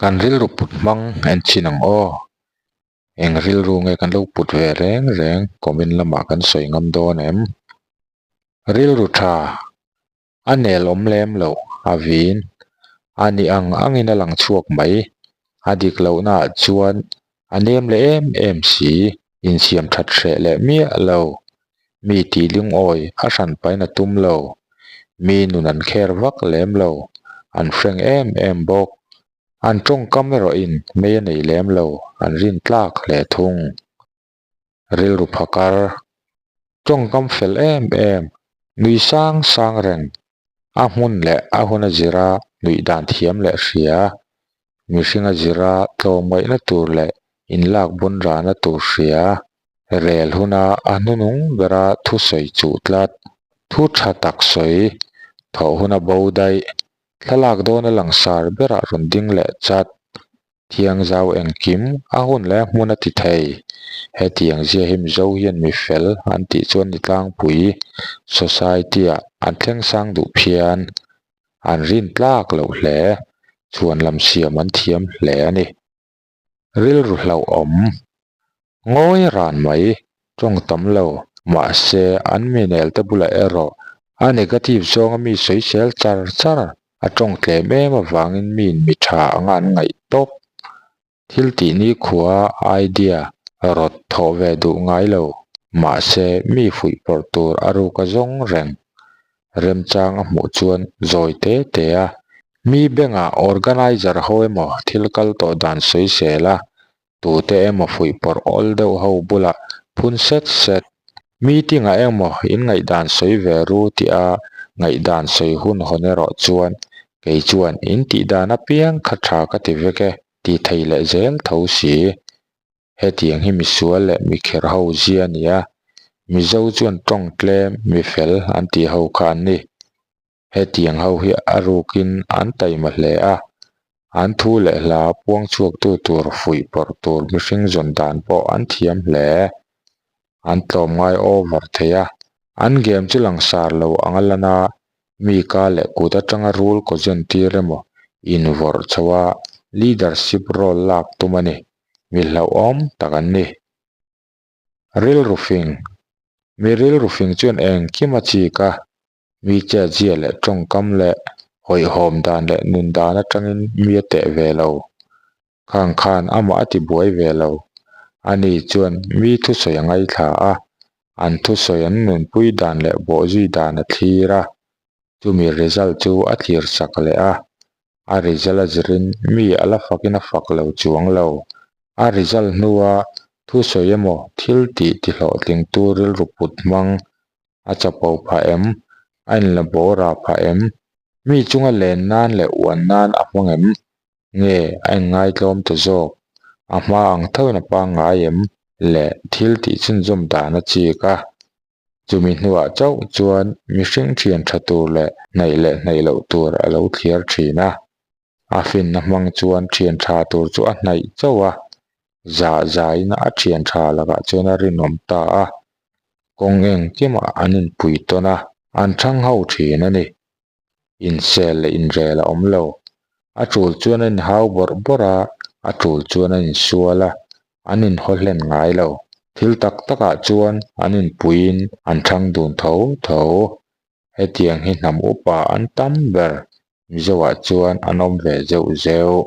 kan ril ru put mang en chinang o eng ril ru nge kan lo put ve reng reng komin lama kan soi ngam don em ril ru tha anel om lem lo avin ani angin alang chuak mai adik lo na chuan anem le em si in siam that hre le mi lo mi ti ling oi a hran pai na tum lo mi nun an kher vak lem lo an freng em bok an trong kamera in me nei lem lo an rin tlak le thung ril ru phakar trong kam fel em nui sang reng a hmun le a hun a zira nui dan thiam le hria mi hringa zira tlawm mai na tur le in lak bun rana tur hria rel huna a hnunung bera thu soi chu tlat thu tha tak soi tho huna bo dai thlalak dawn a langsar bera run ding le chat thiang zau eng kim a hun le hmun a ti thei he tiang zia him zo hian mi fel an ti chuan ni tlang pui society a an thleng sang duh phian an rin tlak lo hle chuan lam siam an thiam hle ani ril ru hlau om ngawi ran mai trong tam lo ma se an mi nel te bula ero a negative zong mi soi sel char a trong tle me ma wangin min mi tha angan ngai top thil ti ni khuwa idea rot tho ve du ngai lo ma se mi fui por tur aru ka zong reng rem chang a hmu chuan zoi te a mi benga organizer ho emaw thil kal to dan soi sela tu te emaw fui por ol deuh ho bula phun set meeting a emaw in ngai dan soi ve ru ti a ngai dan soi hun honero chuan kei chuan in ti dan a piang kha tha ka ti veke ti thei le zel tho si he tiang hi mi sual le mi kher ho zia nia mi zo chuan tong tlem mi fel an ti ho khan ni he tiang ho hi arukin an taima hle a an thu le hla puang chuak tu tur fui por tur mi hring zon dan po an thiam hle an tlawm ngai over theia an game chu langsar lo angalana mi ka le kut atanga rule ko zen tir emaw in vor chawa leadership role lak tumani mi hlau om takan ni ril roofing mi ril roofing chuan eng kima chi ka mi che zia le trong kam le hoi hom dan le nun dan atangin mi te ve lo khang khan ama ati buai ve lo ani chuan mi thu soi ngai thla a an thu soi an nun pui dan le bo zui dan a thira chumi result chu a thlir sak le a result a zirin mi ala fakin a fak lo chuang lo a result hnuwa thu soi emaw thil ti hlo tling tu ril ru put mang a chapo pha em a in la bora pha em mi chunga len nan le uan nan a hmang em nge a in ngai tlawm te zawk a hma ang thoina pa ngai em le thil ti chin zum dan a chi ka chumi hnuah chauh chuan mihring thian tha tur le hnei lo tur a lo thlir thina a fin na hmang chuan thian tha tur chu a hnai chawa za in a thian tha laka chuan a rin awm ta a kawng eng kima anin pui tawna an thang ho thin ani in sel le in rel a awm lo a tul chuan in hau bor a tul chuan in suala an in hawlhen ngai lo thil tak takah chuan an in puin an thang dun tho he tiang hi hnam upa an tam ber mizoah chuan an awm ve zeuh